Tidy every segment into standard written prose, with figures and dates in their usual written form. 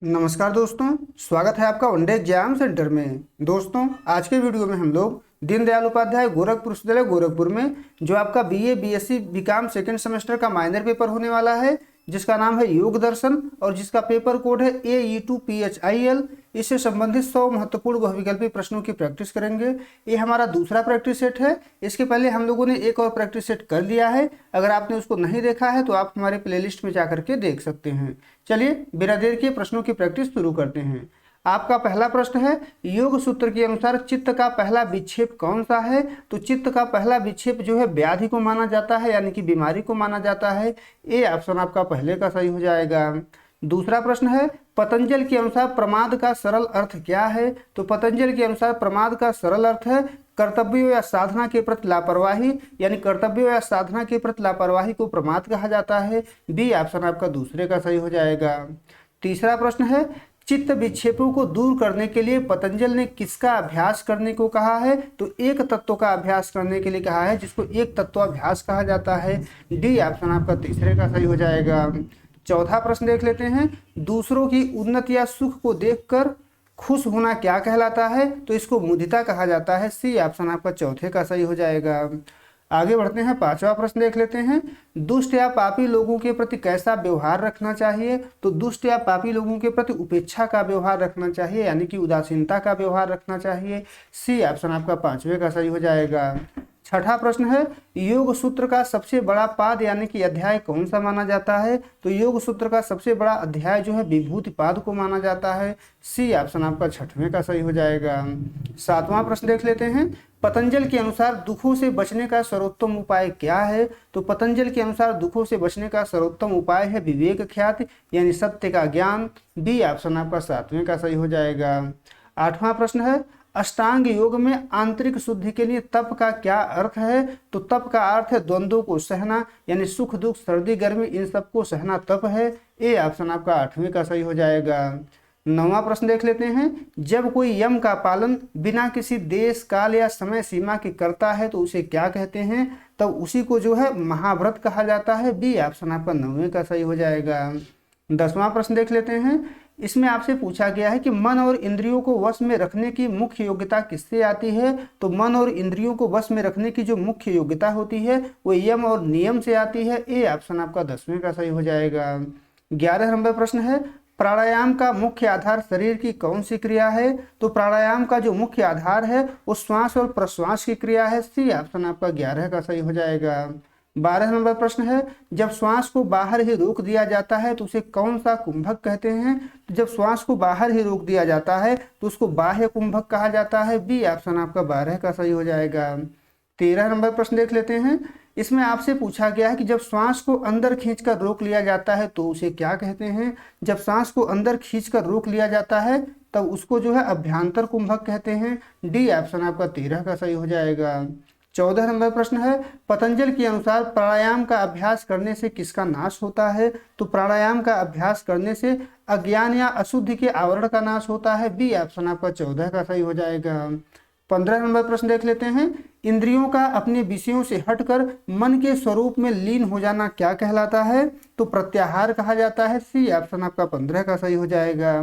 नमस्कार दोस्तों, स्वागत है आपका वनडे एग्जाम सेंटर में। दोस्तों, आज के वीडियो में हम लोग दीनदयाल उपाध्याय गोरखपुर विश्वविद्यालय गोरखपुर में जो आपका BA BSc BCom second semester का माइनर पेपर होने वाला है, जिसका नाम है योग दर्शन और जिसका पेपर कोड है AE2PHIL, इससे संबंधित 100 महत्वपूर्ण बहुविकल्पी प्रश्नों की प्रैक्टिस करेंगे। ये हमारा दूसरा प्रैक्टिस सेट है। इसके पहले हम लोगों ने एक और प्रैक्टिस सेट कर लिया है। अगर आपने उसको नहीं देखा है तो आप हमारे प्लेलिस्ट में जाकर के देख सकते हैं। चलिए बिना देर के प्रश्नों की प्रैक्टिस शुरू करते हैं। आपका पहला प्रश्न है, योग सूत्र के अनुसार चित्त का पहला विक्षेप कौन सा है? तो चित्त का पहला विक्षेप जो है व्याधि को माना जाता है, यानी कि बीमारी को माना जाता है। ए ऑप्शन आपका पहले का सही हो जाएगा। दूसरा प्रश्न है, पतंजल के अनुसार प्रमाद का सरल अर्थ क्या है? तो पतंजल के अनुसार प्रमाद का सरल अर्थ है कर्तव्यों या साधना के प्रति लापरवाही, यानी कर्तव्यों या साधना के प्रति लापरवाही को प्रमाद कहा जाता है। बी ऑप्शन आपका दूसरे का सही हो जाएगा। तीसरा प्रश्न है, चित्त विक्षेपों को दूर करने के लिए पतंजल ने किसका अभ्यास करने को कहा है? तो एक तत्व का अभ्यास करने के लिए कहा है, जिसको एक तत्वाभ्यास कहा जाता है। डी ऑप्शन आपका तीसरे का सही हो जाएगा। चौथा प्रश्न देख लेते हैं, दूसरों की उन्नति या सुख को देखकर खुश होना क्या कहलाता है? तो इसको मुदिता कहा जाता है। सी ऑप्शन आपका चौथे का सही हो जाएगा। आगे बढ़ते हैं, पांचवा प्रश्न देख लेते हैं, दुष्ट या पापी लोगों के प्रति कैसा व्यवहार रखना चाहिए? तो दुष्ट या पापी लोगों के प्रति उपेक्षा का व्यवहार रखना चाहिए, यानी कि उदासीनता का व्यवहार रखना चाहिए। सी ऑप्शन आपका पांचवे का सही हो जाएगा। छठा प्रश्न है, योग सूत्र का सबसे बड़ा पाद यानी कि अध्याय कौन सा माना जाता है? तो योग सूत्र का सबसे बड़ा अध्याय जो है विभूति पाद को माना जाता है। सी ऑप्शन आपका छठवें का सही हो जाएगा। सातवां प्रश्न देख लेते हैं, पतंजल के अनुसार दुखों से बचने का सर्वोत्तम उपाय क्या है? तो पतंजल के अनुसार दुखों से बचने का सर्वोत्तम उपाय है विवेक ख्याति, यानी सत्य का ज्ञान। बी ऑप्शन आपका सातवें का सही हो जाएगा। आठवां प्रश्न है, अष्टांग योग में आंतरिक शुद्धि के लिए तप का क्या अर्थ है? तो तप का अर्थ है द्वंद्वों को सहना, यानी सुख दुख सर्दी गर्मी इन सबको सहना तप है। ए ऑप्शन आपका आठवें का सही हो जाएगा। नौवां प्रश्न देख लेते हैं, जब कोई यम का पालन बिना किसी देश काल या समय सीमा के करता है तो उसे क्या कहते हैं? तब उसी को जो है महाव्रत कहा जाता है। बी ऑप्शन आपका नौवें का सही हो जाएगा। 10वां प्रश्न देख लेते हैं, इसमें आपसे पूछा गया है कि मन और इंद्रियों को वश में रखने की मुख्य योग्यता किससे आती है? तो मन और इंद्रियों को वश में रखने की जो मुख्य योग्यता होती है वो यम और नियम से आती है। ए ऑप्शन आपका 10वें का सही हो जाएगा। 11 नंबर प्रश्न है, प्राणायाम का मुख्य आधार शरीर की कौन सी क्रिया है? तो प्राणायाम का जो मुख्य आधार है वो श्वास और प्रश्वास की क्रिया है। सी ऑप्शन आपका 11 का सही हो जाएगा। 12 नंबर प्रश्न है, जब श्वास को बाहर ही रोक दिया जाता है तो उसे कौन सा कुंभक कहते हैं? जब श्वास को बाहर ही रोक दिया जाता है तो उसको बाह्य कुंभक कहा जाता है। बी ऑप्शन आपका 12 का सही हो जाएगा। 13 नंबर प्रश्न देख लेते हैं, इसमें आपसे पूछा गया है कि जब श्वास को अंदर खींचकर रोक लिया जाता है तो उसे क्या कहते हैं? जब श्वास को अंदर खींचकर रोक लिया जाता है तब उसको जो है अभ्यंतर कुंभक कहते हैं। डी ऑप्शन आपका 13 का सही हो जाएगा। 14 नंबर प्रश्न है, पतंजल के अनुसार प्राणायाम का अभ्यास करने से किसका नाश होता है? तो प्राणायाम का अभ्यास करने से अज्ञान या अशुद्धि के आवरण का नाश होता है। बी ऑप्शन आपका 14 का सही हो जाएगा। 15 नंबर प्रश्न देख लेते हैं, इंद्रियों का अपने विषयों से हटकर मन के स्वरूप में लीन हो जाना क्या कहलाता है? तो प्रत्याहार कहा जाता है। सी ऑप्शन आपका 15 का सही हो जाएगा।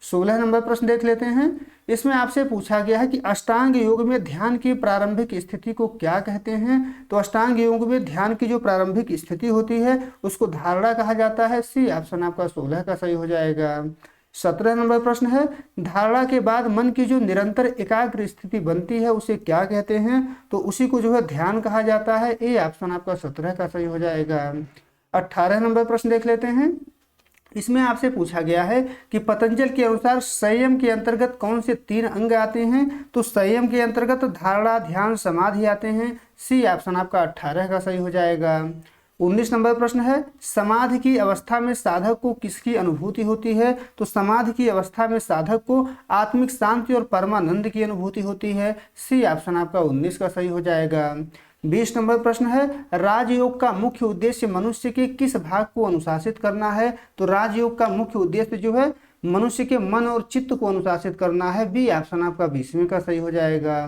16 नंबर प्रश्न देख लेते हैं, इसमें आपसे पूछा गया है कि अष्टांग योग में ध्यान की प्रारंभिक स्थिति को क्या कहते हैं? तो अष्टांग योग में ध्यान की जो प्रारंभिक स्थिति होती है उसको धारणा कहा जाता है। सी ऑप्शन आपका 16 का सही हो जाएगा। 17 नंबर प्रश्न है, धारणा के बाद मन की जो निरंतर एकाग्र स्थिति बनती है उसे क्या कहते हैं? तो उसी को जो है ध्यान कहा जाता है। ए ऑप्शन आपका 17 का सही हो जाएगा। 18 नंबर प्रश्न देख लेते हैं, इसमें आपसे पूछा गया है कि पतंजल के अनुसार संयम के अंतर्गत कौन से 3 अंग आते हैं? तो संयम के अंतर्गत धारणा ध्यान समाधि आते हैं। सी ऑप्शन आपका 18 का सही हो जाएगा। 19 नंबर प्रश्न है, समाधि की अवस्था में साधक को किसकी अनुभूति होती है? तो समाधि की अवस्था में साधक को आत्मिक शांति और परमानंद की अनुभूति होती है। सी ऑप्शन आपका 19 का सही हो जाएगा। 20 नंबर प्रश्न है, राजयोग का मुख्य उद्देश्य मनुष्य के किस भाग को अनुशासित करना है? तो राजयोग का मुख्य उद्देश्य जो है मनुष्य के मन और चित्त को अनुशासित करना है। बी ऑप्शन आपका 20वें का सही हो जाएगा।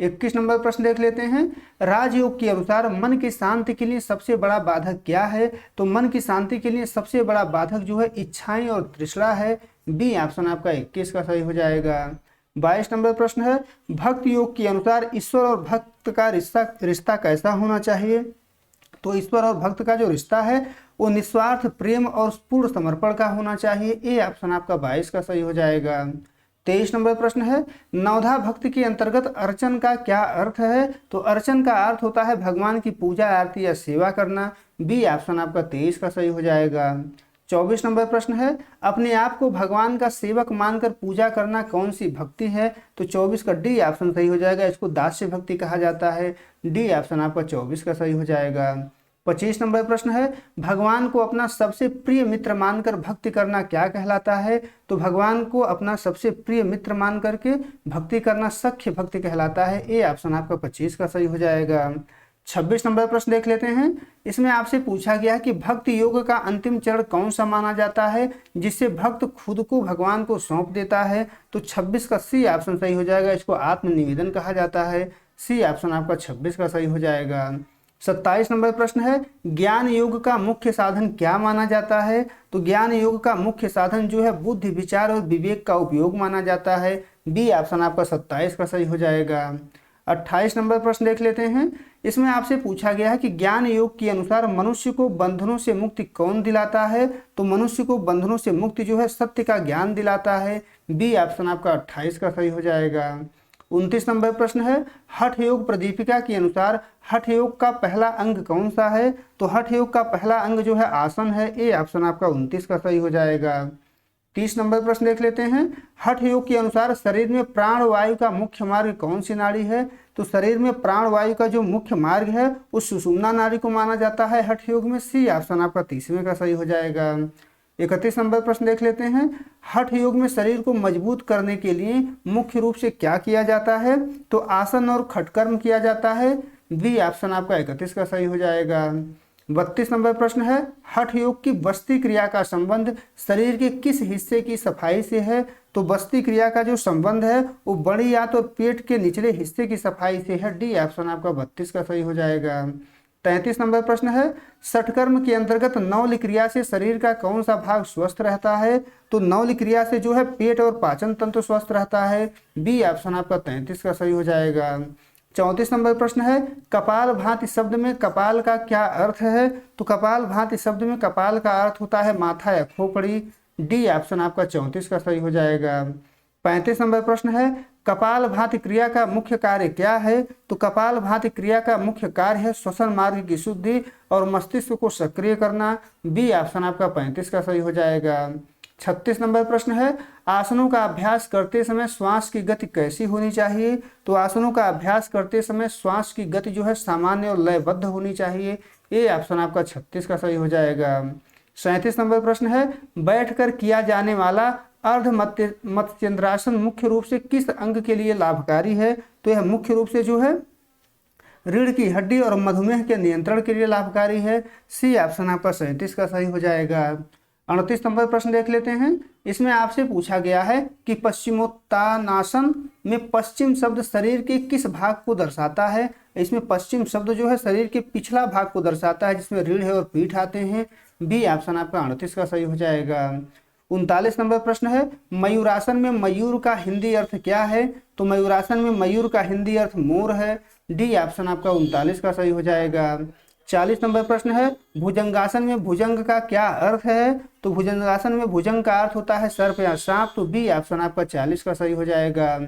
21 नंबर प्रश्न देख लेते हैं। राजयोग के अनुसार मन की शांति के लिए सबसे बड़ा बाधक क्या है? तो मन की शांति के लिए सबसे बड़ा बाधक जो है इच्छाएं और तृष्णा है। बी ऑप्शन आपका 21 का सही हो जाएगा। 22 नंबर प्रश्न है, भक्त योग के अनुसार ईश्वर और भक्त का रिश्ता कैसा होना चाहिए? तो ईश्वर और भक्त का जो रिश्ता है वो निस्वार्थ प्रेम और पूर्ण समर्पण का होना चाहिए। ए ऑप्शन आपका 22 का सही हो जाएगा। 23 नंबर प्रश्न है, नवधा भक्ति के अंतर्गत अर्चन का क्या अर्थ है? तो अर्चन का अर्थ होता है भगवान की पूजा आरती या सेवा करना। बी ऑप्शन आपका 23 का सही हो जाएगा। 24 नंबर प्रश्न है, अपने आप को भगवान का सेवक मानकर पूजा करना कौन सी भक्ति है? तो 24 का डी ऑप्शन सही हो जाएगा। इसको दास्य भक्ति कहा जाता है। डी ऑप्शन आपका 24 का सही हो जाएगा। 25 नंबर प्रश्न है, भगवान को अपना सबसे प्रिय मित्र मानकर भक्ति करना क्या कहलाता है? तो भगवान को अपना सबसे प्रिय मित्र मान करके भक्ति करना सख्य भक्ति कहलाता है। ए ऑप्शन आपका 25 का सही हो जाएगा। 26 नंबर प्रश्न देख लेते हैं। इसमें आपसे पूछा गया है कि भक्ति योग का अंतिम चरण कौन सा माना जाता है जिससे भक्त खुद को भगवान को सौंप देता है? तो 26 का सी ऑप्शन सही हो जाएगा। इसको आत्मनिवेदन कहा जाता है। सी ऑप्शन आपका 26 का सही हो जाएगा। 27 नंबर प्रश्न है, ज्ञान योग का मुख्य साधन क्या माना जाता है? तो ज्ञान योग का मुख्य साधन जो है बुद्धि, विचार और विवेक का उपयोग माना जाता है। बी ऑप्शन आपका 27 का सही हो जाएगा। 28 नंबर प्रश्न देख लेते हैं। इसमें आपसे पूछा गया है कि ज्ञान योग के अनुसार मनुष्य को बंधनों से मुक्ति कौन दिलाता है? तो मनुष्य को बंधनों से मुक्ति जो है सत्य का ज्ञान दिलाता है। बी ऑप्शन आपका 28 का सही हो जाएगा। 29 नंबर प्रश्न है, हठ योग प्रदीपिका के अनुसार हठ योग का पहला अंग कौन सा है? तो हठ योग का पहला अंग जो है आसन है। ए ऑप्शन आपका 29 का सही हो जाएगा। 30 नंबर प्रश्न देख लेते हैं। हठ योग के अनुसार शरीर में प्राण वायु का मुख्य मार्ग कौन सी नाड़ी है? तो शरीर में प्राण वायु का जो मुख्य मार्ग है उस सुषुम्ना नाड़ी को माना जाता है हठ योग में। सी ऑप्शन आपका 30वें का सही हो जाएगा। 31 नंबर प्रश्न देख लेते हैं। हठ योग में शरीर को मजबूत करने के लिए मुख्य रूप से क्या किया जाता है? तो आसन और खटकर्म किया जाता है। बी ऑप्शन आपका 31 का सही हो जाएगा। 32 नंबर प्रश्न है, हठ योग की बस्ती क्रिया का संबंध शरीर के किस हिस्से की सफाई से है? तो बस्ती क्रिया का जो संबंध है वो बड़ी आंत और पेट के निचले हिस्से की सफाई से है। डी ऑप्शन आपका 32 का सही हो जाएगा। 33 नंबर प्रश्न है, षटकर्म के अंतर्गत नौल क्रिया से शरीर का कौन सा भाग स्वस्थ रहता है? तो नौल क्रिया से जो है पेट और पाचन तंत्र स्वस्थ रहता है। बी ऑप्शन आपका 33 का सही हो जाएगा। 34 नंबर प्रश्न है, कपाल भाति शब्द में कपाल का क्या अर्थ है? तो कपाल भाति शब्द में कपाल का अर्थ होता है माथा या खोपड़ी। डी ऑप्शन आपका 34 का सही हो जाएगा। 35 नंबर प्रश्न है, कपाल भाति क्रिया का मुख्य कार्य क्या है? तो कपाल भाति क्रिया का मुख्य कार्य है श्वसन मार्ग की शुद्धि और मस्तिष्क को सक्रिय करना। बी ऑप्शन आपका 35 का सही हो जाएगा। 36 नंबर प्रश्न है, आसनों का अभ्यास करते समय श्वास की गति कैसी होनी चाहिए? तो आसनों का अभ्यास करते समय श्वास की गति जो है सामान्य और लयबद्ध होनी चाहिए। ए ऑप्शन आपका 36 का सही हो जाएगा। 37 नंबर प्रश्न है, बैठकर किया जाने वाला अर्ध मत्स्येंद्रासन मुख्य रूप से किस अंग के लिए लाभकारी है? तो यह मुख्य रूप से जो है रीढ़ की हड्डी और मधुमेह के नियंत्रण के लिए लाभकारी है। सी ऑप्शन आपका 37 का सही हो जाएगा। 38 नंबर प्रश्न देख लेते हैं। इसमें आपसे पूछा गया है कि पश्चिमोत्तानासन में पश्चिम शब्द शरीर के किस भाग को दर्शाता है? इसमें पश्चिम शब्द जो है शरीर के पिछला भाग को दर्शाता है जिसमें रीढ़ और पीठ आते हैं। बी ऑप्शन आपका 38 का सही हो जाएगा। 39 नंबर प्रश्न है, मयूरासन में मयूर का हिंदी अर्थ क्या है? तो मयूरासन में मयूर का हिंदी अर्थ मोर है। डी ऑप्शन आपका 39 का सही हो जाएगा। 40 नंबर प्रश्न है, भुजंगासन में भुजंग का क्या अर्थ है? तो भुजंगासन में भुजंग का अर्थ होता है सर्प या सांप। तो बी ऑप्शन आपका 40 का सही हो जाएगा।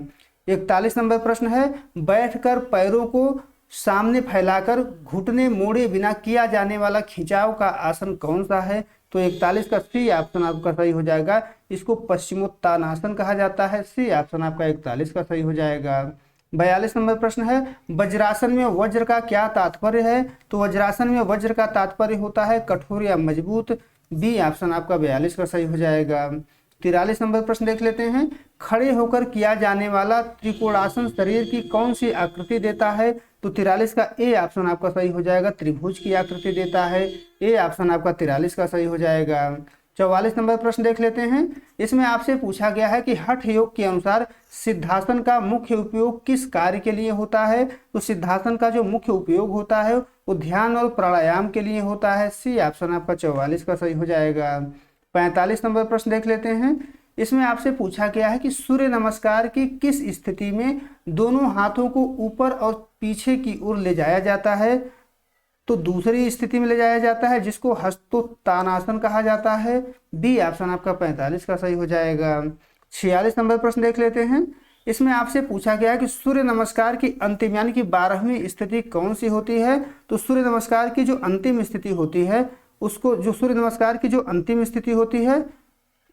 41 नंबर प्रश्न है, बैठकर पैरों को सामने फैलाकर घुटने मोड़े बिना किया जाने वाला खिंचाव का आसन कौन सा है? तो 41 का सी ऑप्शन आपका सही हो जाएगा। इसको पश्चिमोत्तानासन कहा जाता है। सी ऑप्शन आपका 41 का सही हो जाएगा। 42 नंबर प्रश्न है, वज्रासन में वज्र का क्या तात्पर्य है? तो वज्रासन में वज्र का तात्पर्य होता है कठोर या मजबूत। बी ऑप्शन आपका 42 का सही हो जाएगा। 43 नंबर प्रश्न देख लेते हैं, खड़े होकर किया जाने वाला त्रिकोणासन शरीर की कौन सी आकृति देता है? तो 43 का ए ऑप्शन आपका सही हो जाएगा, त्रिभुज की आकृति देता है। ए ऑप्शन आपका 43 का सही हो जाएगा। 44 नंबर प्रश्न देख लेते हैं। इसमें आपसे पूछा गया है कि हठ योग के अनुसार सिद्धासन का मुख्य उपयोग किस कार्य के लिए होता है। तो सिद्धासन का जो मुख्य उपयोग होता है वो ध्यान और प्राणायाम के लिए होता है। सी ऑप्शन आपका 44 का सही हो जाएगा। 45 नंबर प्रश्न देख लेते हैं। इसमें आपसे पूछा गया है कि सूर्य नमस्कार की किस स्थिति में दोनों हाथों को ऊपर और पीछे की ओर ले जाया जाता है। तो दूसरी स्थिति में ले जाया जाता है जिसको हस्तोत्तानासन कहा जाता है। बी ऑप्शन आपका 45 का सही हो जाएगा। 46 नंबर प्रश्न देख लेते हैं। इसमें आपसे पूछा गया है कि सूर्य नमस्कार की अंतिम यानी कि 12वीं स्थिति कौन सी होती है। तो सूर्य नमस्कार की जो अंतिम स्थिति होती है उसको सूर्य नमस्कार की जो अंतिम स्थिति होती है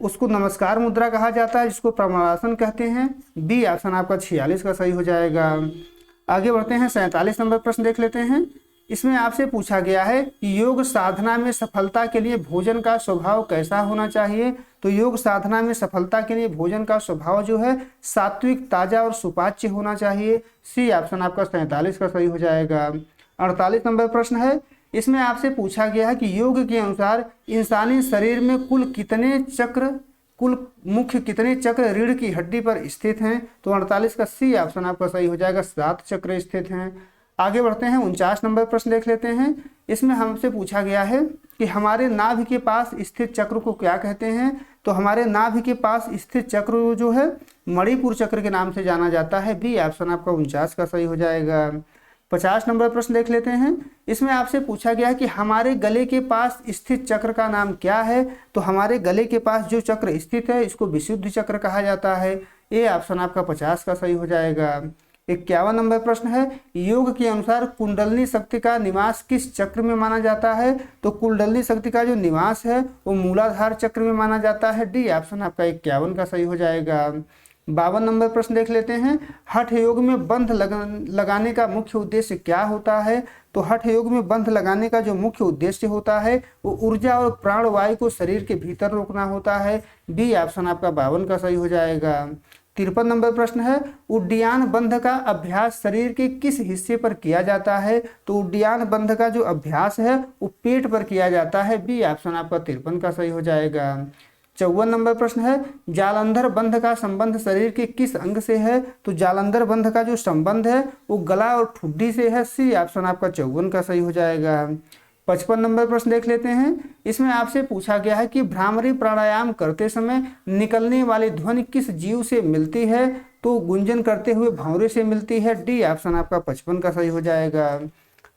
उसको नमस्कार मुद्रा कहा जाता है, जिसको प्रमरासन कहते हैं। बी ऑप्शन आपका 46 का सही हो जाएगा। आगे बढ़ते हैं, 47 नंबर प्रश्न देख लेते हैं। इसमें आपसे पूछा गया है कि योग साधना में सफलता के लिए भोजन का स्वभाव कैसा होना चाहिए। तो योग साधना में सफलता के लिए भोजन का स्वभाव जो है सात्विक, ताजा और सुपाच्य होना चाहिए। सी ऑप्शन आपका 47 का सही हो जाएगा। 48 नंबर प्रश्न है। इसमें आपसे पूछा गया है कि योग के अनुसार इंसानी शरीर में कुल मुख्य कितने चक्र रीढ़ की हड्डी पर स्थित हैं। तो 48 का सी ऑप्शन आपका सही हो जाएगा, 7 चक्र स्थित हैं। आगे बढ़ते हैं, 49 नंबर प्रश्न देख लेते हैं। इसमें हमसे पूछा गया है कि हमारे नाभि के पास स्थित चक्र को क्या कहते हैं। तो हमारे नाभि के पास स्थित चक्र जो है मणिपुर चक्र के नाम से जाना जाता है। बी ऑप्शन आपका 49 का सही हो जाएगा। 50 नंबर प्रश्न देख लेते हैं। इसमें आपसे पूछा गया है कि हमारे गले के पास स्थित चक्र का नाम क्या है। तो हमारे गले के पास जो चक्र स्थित है इसको विशुद्ध चक्र कहा जाता है। ए ऑप्शन आपका 50 का सही हो जाएगा। 51 नंबर प्रश्न है। योग के अनुसार कुंडलनी शक्ति का निवास किस चक्र में माना जाता है। तो कुंडलनी शक्ति का जो निवास है वो मूलाधार चक्र में माना जाता है। डी ऑप्शन आपका 51 का सही हो जाएगा। 52 नंबर प्रश्न देख लेते हैं। हठ योग में बंध लगाने का मुख्य उद्देश्य क्या होता है। तो हठ योग में बंध लगाने का जो मुख्य उद्देश्य होता है वो ऊर्जा और प्राणवायु को शरीर के भीतर रोकना होता है। बी ऑप्शन आपका 52 का सही हो जाएगा। 53 नंबर प्रश्न है। उड्डयन बंध का अभ्यास शरीर के किस हिस्से पर किया जाता है। तो उड्डयन बंध का जो अभ्यास है वो पेट पर किया जाता है। बी ऑप्शन आपका 53 का सही हो जाएगा। 54 नंबर प्रश्न है। जालंधर बंध का संबंध शरीर के किस अंग से है। तो जालंधर बंध का जो संबंध है वो गला और ठुड्डी से है। सी ऑप्शन आपका 54 का सही हो जाएगा। 55 नंबर प्रश्न देख लेते हैं। इसमें आपसे पूछा गया है कि भ्रामरी प्राणायाम करते समय निकलने वाली ध्वनि किस जीव से मिलती है। तो गुंजन करते हुए भंवरे से मिलती है। डी ऑप्शन आपका 55 का सही हो जाएगा।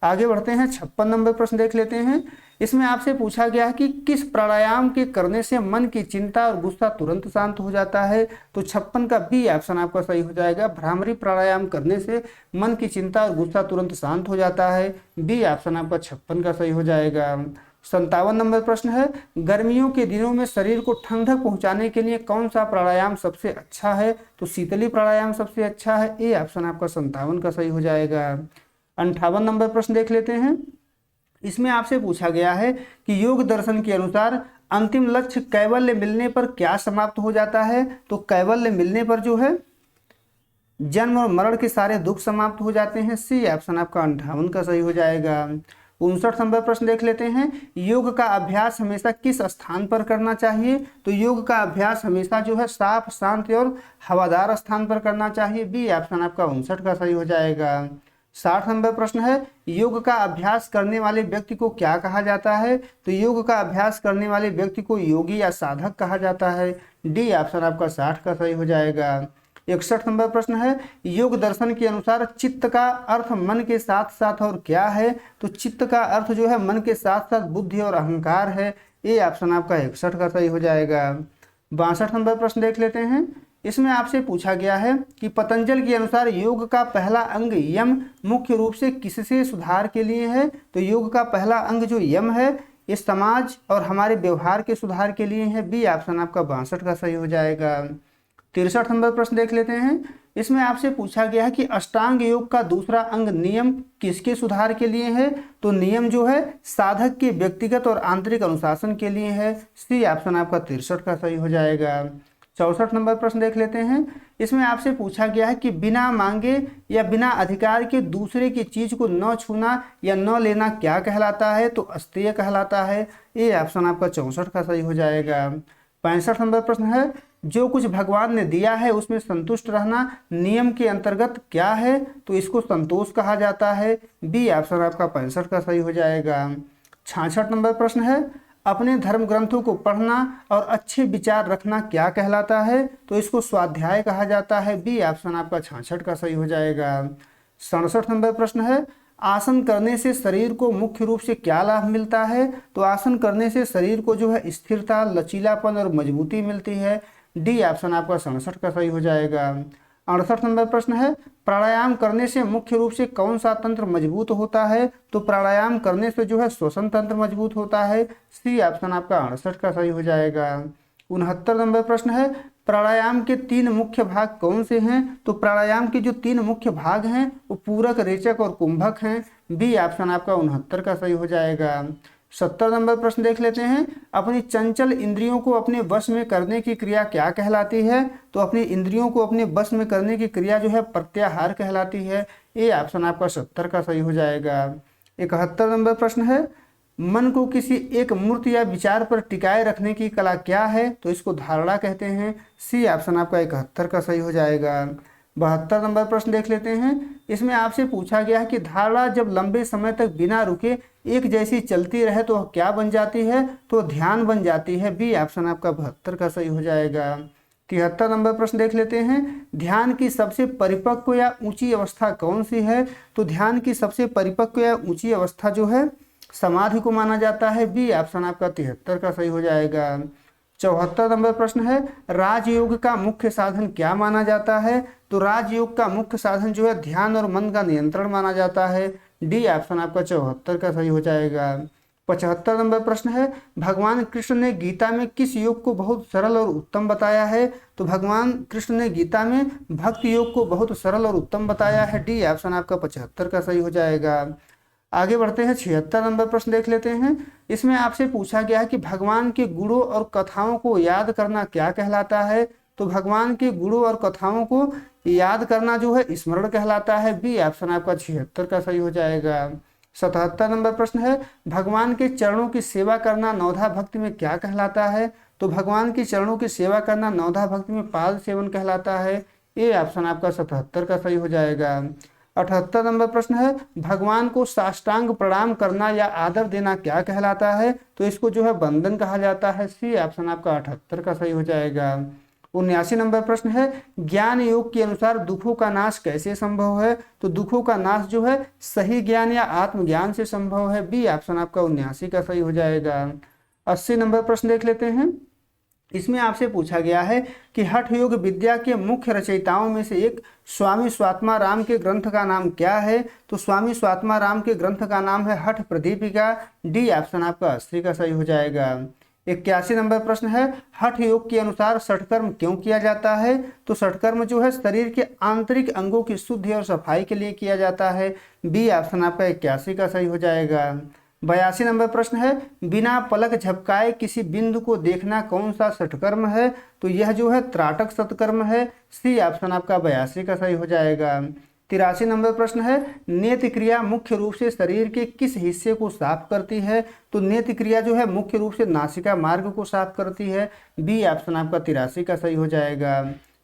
आगे बढ़ते हैं, 56 नंबर प्रश्न देख लेते हैं। इसमें आपसे पूछा गया है कि किस प्राणायाम के करने से मन की चिंता और गुस्सा तुरंत शांत हो जाता है। तो 56 का बी ऑप्शन आपका सही हो जाएगा। भ्रामरी प्राणायाम करने से मन की चिंता और गुस्सा तुरंत शांत हो जाता है। बी ऑप्शन आपका 56 का सही हो जाएगा। 57 नंबर प्रश्न है। गर्मियों के दिनों में शरीर को ठंडक पहुंचाने के लिए कौन सा प्राणायाम सबसे अच्छा है। तो शीतली प्राणायाम सबसे अच्छा है। ए ऑप्शन आपका 57 का सही हो जाएगा। 58 नंबर प्रश्न देख लेते हैं। इसमें आपसे पूछा गया है कि योग दर्शन के अनुसार अंतिम लक्ष्य कैवल्य मिलने पर क्या समाप्त हो जाता है। तो कैवल्य मिलने पर जो है जन्म और मरण के सारे दुख समाप्त हो जाते हैं। सी ऑप्शन आपका 58 का सही हो जाएगा। 59 नंबर प्रश्न देख लेते हैं। योग का अभ्यास हमेशा किस स्थान पर करना चाहिए। तो योग का अभ्यास हमेशा जो है साफ, शांत और हवादार स्थान पर करना चाहिए। बी ऑप्शन आपका 59 का सही हो जाएगा। 60 नंबर प्रश्न है। योग का अभ्यास करने वाले व्यक्ति को क्या कहा जाता है। तो योग का अभ्यास करने वाले व्यक्ति को योगी या साधक कहा जाता है। डी ऑप्शन आपका 60 का सही हो जाएगा। 61 नंबर प्रश्न है। योग दर्शन के अनुसार चित्त का अर्थ मन के साथ साथ और क्या है। तो चित्त का अर्थ जो है मन के साथ साथ बुद्धि और अहंकार है। ए ऑप्शन आपका 61 का सही हो जाएगा। 62 नंबर प्रश्न देख लेते हैं। इसमें आपसे पूछा गया है कि पतंजल के अनुसार योग का पहला अंग यम मुख्य रूप से किससे सुधार के लिए है। तो योग का पहला अंग जो यम है ये समाज और हमारे व्यवहार के सुधार के लिए है। बी ऑप्शन आपका 62 का सही हो जाएगा। 63 नंबर प्रश्न देख लेते हैं। इसमें आपसे पूछा गया है कि अष्टांग योग का दूसरा अंग नियम किसके सुधार के लिए है। तो नियम जो है साधक के व्यक्तिगत और आंतरिक अनुशासन के लिए है। सी ऑप्शन आपका 63 का सही हो जाएगा। 64 नंबर प्रश्न देख लेते हैं। इसमें आपसे पूछा गया है कि बिना मांगे या बिना अधिकार के दूसरे की चीज को न छूना या न लेना क्या कहलाता है? तो अस्तेय कहलाता है। ये ऑप्शन आपका 64 का सही हो जाएगा। 65 नंबर प्रश्न है, जो कुछ भगवान ने दिया है उसमें संतुष्ट रहना नियम के अंतर्गत क्या है? तो इसको संतोष कहा जाता है। बी ऑप्शन आपका 65 का सही हो जाएगा। 66 नंबर प्रश्न है, अपने धर्म ग्रंथों को पढ़ना और अच्छे विचार रखना क्या कहलाता है? तो इसको स्वाध्याय कहा जाता है। बी ऑप्शन आपका 66 का सही हो जाएगा। 67 नंबर प्रश्न है, आसन करने से शरीर को मुख्य रूप से क्या लाभ मिलता है? तो आसन करने से शरीर को जो है स्थिरता, लचीलापन और मजबूती मिलती है। डी ऑप्शन आपका 67 का सही हो जाएगा। 68 नंबर प्रश्न है, प्राणायाम करने से मुख्य रूप से कौन सा तंत्र मजबूत होता है? तो प्राणायाम करने से जो है श्वसन तंत्र मजबूत होता है। सी ऑप्शन आपका 68 का सही हो जाएगा। 69 नंबर प्रश्न है, प्राणायाम के 3 मुख्य भाग कौन से हैं? तो प्राणायाम के जो 3 मुख्य भाग हैं वो पूरक, रेचक और कुंभक हैं। बी ऑप्शन आपका 69 का सही हो जाएगा। 70 नंबर प्रश्न देख लेते हैं, अपनी चंचल इंद्रियों को अपने वश में करने की क्रिया क्या कहलाती है? तो अपनी इंद्रियों को अपने वश में करने की क्रिया जो है प्रत्याहार कहलाती है। ये ऑप्शन आपका 70 का सही हो जाएगा। 71 नंबर प्रश्न है, मन को किसी एक मूर्त या विचार पर टिकाए रखने की कला क्या है? तो इसको धारणा कहते हैं। सी ऑप्शन आपका 71 का सही हो जाएगा। 72 नंबर प्रश्न देख लेते हैं। इसमें आपसे पूछा गया है कि धारणा जब लंबे समय तक बिना रुके एक जैसी चलती रहे तो वह क्या बन जाती है? तो ध्यान बन जाती है। बी ऑप्शन आपका 72 का सही हो जाएगा। 73 नंबर प्रश्न देख लेते हैं, ध्यान की सबसे परिपक्व या ऊंची अवस्था कौन सी है? तो ध्यान की सबसे परिपक्व या ऊंची अवस्था जो है समाधि को माना जाता है। बी ऑप्शन आपका 73 का सही हो जाएगा। 74 नंबर प्रश्न है, राजयोग का मुख्य साधन क्या माना जाता है? तो राजयोग का मुख्य साधन जो है ध्यान और मन का नियंत्रण माना जाता है। डी ऑप्शन आपका 74 का सही हो जाएगा। 75 नंबर प्रश्न है, भगवान कृष्ण ने गीता में किस योग को बहुत सरल और उत्तम बताया है? तो भगवान कृष्ण ने गीता में भक्ति योग को बहुत सरल और उत्तम बताया है। डी ऑप्शन आपका 75 का सही हो जाएगा। आगे बढ़ते हैं, 76 नंबर प्रश्न देख लेते हैं। इसमें आपसे पूछा गया है कि भगवान के गुणों और कथाओं को याद करना क्या कहलाता है? तो भगवान के गुणों और कथाओं को याद करना जो है स्मरण कहलाता है। बी ऑप्शन आपका 76 का सही हो जाएगा। 77 नंबर प्रश्न है, भगवान के चरणों की सेवा करना नवधा भक्ति में क्या कहलाता है? तो भगवान के चरणों की सेवा करना नवधा भक्ति में पाद सेवन कहलाता है। ए ऑप्शन आपका 77 का सही हो जाएगा। 78 नंबर प्रश्न है, भगवान को साष्टांग प्रणाम करना या आदर देना क्या कहलाता है? तो इसको जो है वंदन कहा जाता है। सी ऑप्शन आपका 78 का सही हो जाएगा। 79 नंबर प्रश्न है, ज्ञान योग के अनुसार दुखों का नाश कैसे संभव है? तो दुखों का नाश जो है सही ज्ञान या आत्मज्ञान से संभव है। बी ऑप्शन आपका 79 का सही हो जाएगा। 80 नंबर प्रश्न देख लेते हैं। इसमें आपसे पूछा गया है कि हठ योग विद्या के मुख्य रचयिताओं में से एक स्वामी स्वात्मा राम के ग्रंथ का नाम क्या है? तो स्वामी स्वात्मा राम के ग्रंथ का नाम है हठ प्रदीपिका। डी ऑप्शन आपका 80 का सही हो जाएगा। 81 नंबर प्रश्न है, हठ योग के अनुसार षटकर्म क्यों किया जाता है? तो षटकर्म जो है शरीर के आंतरिक अंगों की शुद्धि और सफाई के लिए किया जाता है। बी ऑप्शन आपका 81 का सही हो जाएगा। 82 नंबर प्रश्न है, बिना पलक झपकाए किसी बिंदु को देखना कौन सा षटकर्म है? तो यह जो है त्राटक षटकर्म है। सी ऑप्शन आपका 82 का सही हो जाएगा। 83 नंबर प्रश्न है, नेत्र क्रिया मुख्य रूप से शरीर के किस हिस्से को साफ करती है? तो नेत्र क्रिया जो है मुख्य रूप से नासिका मार्ग को साफ करती है। बी ऑप्शन आपका 83 का सही हो जाएगा।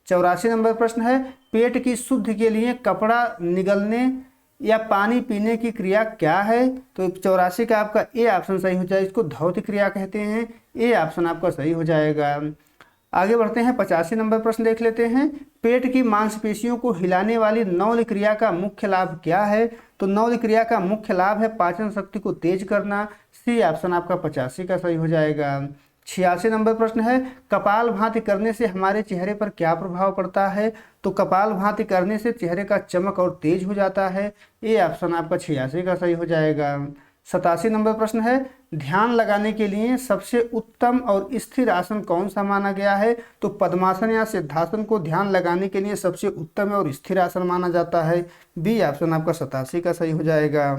84 नंबर प्रश्न है, पेट की शुद्धि के लिए कपड़ा निगलने या पानी पीने की क्रिया क्या है? तो 84 का आपका ए ऑप्शन सही हो जाएगा। इसको धौत क्रिया कहते हैं। ए ऑप्शन आपका सही हो जाएगा। आगे बढ़ते हैं, 85 नंबर प्रश्न देख लेते हैं। पेट की मांसपेशियों को हिलाने वाली नौल क्रिया का मुख्य लाभ क्या है? तो नौल क्रिया का मुख्य लाभ है पाचन शक्ति को तेज करना। सी ऑप्शन आपका 85 का सही हो जाएगा। 86 नंबर प्रश्न है, कपाल भाति करने से हमारे चेहरे पर क्या प्रभाव पड़ता है? तो कपाल भाति करने से चेहरे का चमक और तेज हो जाता है। ये ऑप्शन आपका 86 का सही हो जाएगा। 87 नंबर प्रश्न है, ध्यान लगाने के लिए सबसे उत्तम और स्थिर आसन कौन सा माना गया है? तो पद्मासन या सिद्धासन को ध्यान लगाने के लिए सबसे उत्तम और स्थिर आसन माना जाता है। बी ऑप्शन आपका 87 का सही हो जाएगा।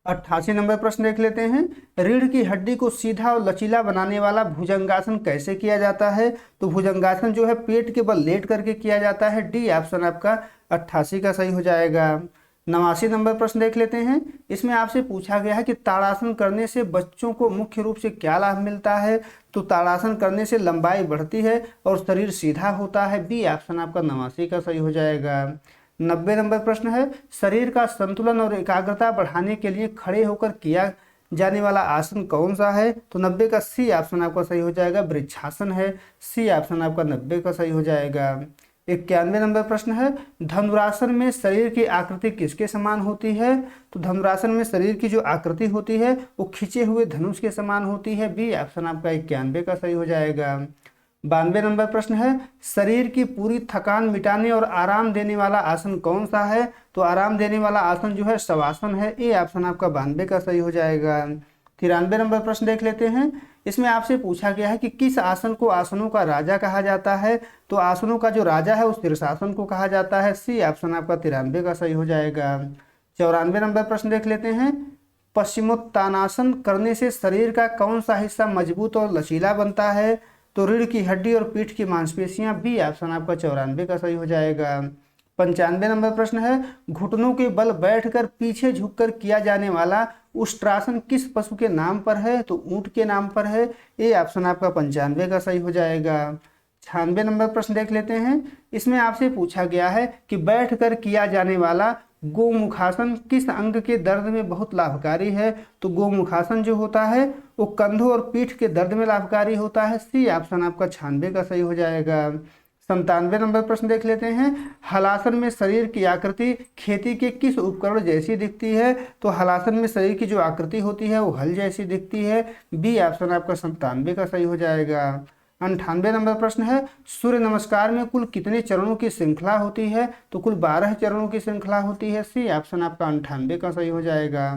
88 नंबर प्रश्न देख लेते हैं। रीढ़ की हड्डी को सीधा और लचीला बनाने वाला भुजंगासन कैसे किया जाता है? तो भुजंगासन जो है पेट के बल लेट करके किया जाता है। डी ऑप्शन आपका 88 का सही हो जाएगा। 89 नंबर प्रश्न देख लेते हैं। इसमें आपसे पूछा गया है कि ताड़ासन करने से बच्चों को मुख्य रूप से क्या लाभ मिलता है? तो ताड़ासन करने से लंबाई बढ़ती है और शरीर सीधा होता है। बी ऑप्शन आपका 89 का सही हो जाएगा। 90 नंबर प्रश्न है। शरीर का संतुलन और एकाग्रता बढ़ाने के लिए खड़े होकर किया जाने वाला आसन कौन सा है? तो 90 का सी ऑप्शन आपका सही हो जाएगा, वृक्षासन है। सी ऑप्शन आपका 90 का सही हो जाएगा। 91 नंबर प्रश्न है। धनुरासन में शरीर की आकृति किसके समान होती है? तो धनुरासन में शरीर की जो आकृति होती है वो खींचे हुए धनुष के समान होती है। बी ऑप्शन आपका 91 का सही हो जाएगा। 92 नंबर प्रश्न है। शरीर की पूरी थकान मिटाने और आराम देने वाला आसन कौन सा है? तो आराम देने वाला आसन जो है शवासन है। ए ऑप्शन आपका 92 का सही हो जाएगा। 93 नंबर प्रश्न देख लेते हैं। इसमें आपसे पूछा गया है कि किस आसन को आसनों का राजा कहा जाता है? तो आसनों का जो राजा है उस शीर्षासन को कहा जाता है। सी ऑप्शन आपका 93 का सही हो जाएगा। 94 नंबर प्रश्न देख लेते हैं। पश्चिमोत्तानासन करने से शरीर का कौन सा हिस्सा मजबूत और लचीला बनता है? तो रीढ़ की हड्डी और पीठ की मांसपेशियां। बी ऑप्शन आपका 94 का सही हो जाएगा। 95 नंबर प्रश्न है। घुटनों के बल बैठकर पीछे झुककर किया जाने वाला उष्ट्रासन किस पशु के नाम पर है? तो ऊंट के नाम पर है। ए ऑप्शन आपका 95 का सही हो जाएगा। 96 नंबर प्रश्न देख लेते हैं। इसमें आपसे पूछा गया है कि बैठकर किया जाने वाला गोमुखासन किस अंग के दर्द में बहुत लाभकारी है? तो गोमुखासन जो होता है वो कंधों और पीठ के दर्द में लाभकारी होता है। सी ऑप्शन आपका 96 का सही हो जाएगा। 97 नंबर प्रश्न देख लेते हैं। हलासन में शरीर की आकृति खेती के किस उपकरण जैसी दिखती है? तो हलासन में शरीर की जो आकृति होती है वो हल जैसी दिखती है। बी ऑप्शन आपका 97 का सही हो जाएगा। 98 नंबर प्रश्न है। सूर्य नमस्कार में कुल कितने चरणों की श्रृंखला होती है? तो कुल 12 चरणों की श्रृंखला होती है। सी ऑप्शन आपका 98 का सही हो जाएगा।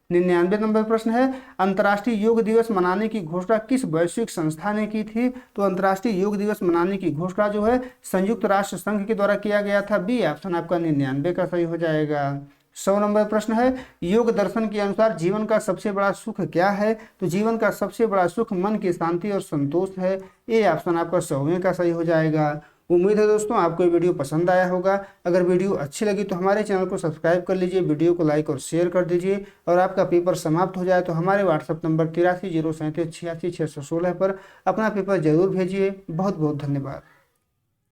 99 नंबर प्रश्न है। अंतर्राष्ट्रीय योग दिवस मनाने की घोषणा किस वैश्विक संस्था ने की थी? तो अंतर्राष्ट्रीय योग दिवस मनाने की घोषणा जो है संयुक्त राष्ट्र संघ के द्वारा किया गया था। बी ऑप्शन आपका 99 का सही हो जाएगा। 100 नंबर प्रश्न है। योग दर्शन के अनुसार जीवन का सबसे बड़ा सुख क्या है? तो जीवन का सबसे बड़ा सुख मन की शांति और संतोष है। ए ऑप्शन आपका 100वें का सही हो जाएगा। उम्मीद है दोस्तों आपको ये वीडियो पसंद आया होगा। अगर वीडियो अच्छी लगी तो हमारे चैनल को सब्सक्राइब कर लीजिए, वीडियो को लाइक और शेयर कर दीजिए। और आपका पेपर समाप्त हो जाए तो हमारे व्हाट्सएप नंबर 83 037 86 616 पर अपना पेपर जरूर भेजिए। बहुत बहुत धन्यवाद।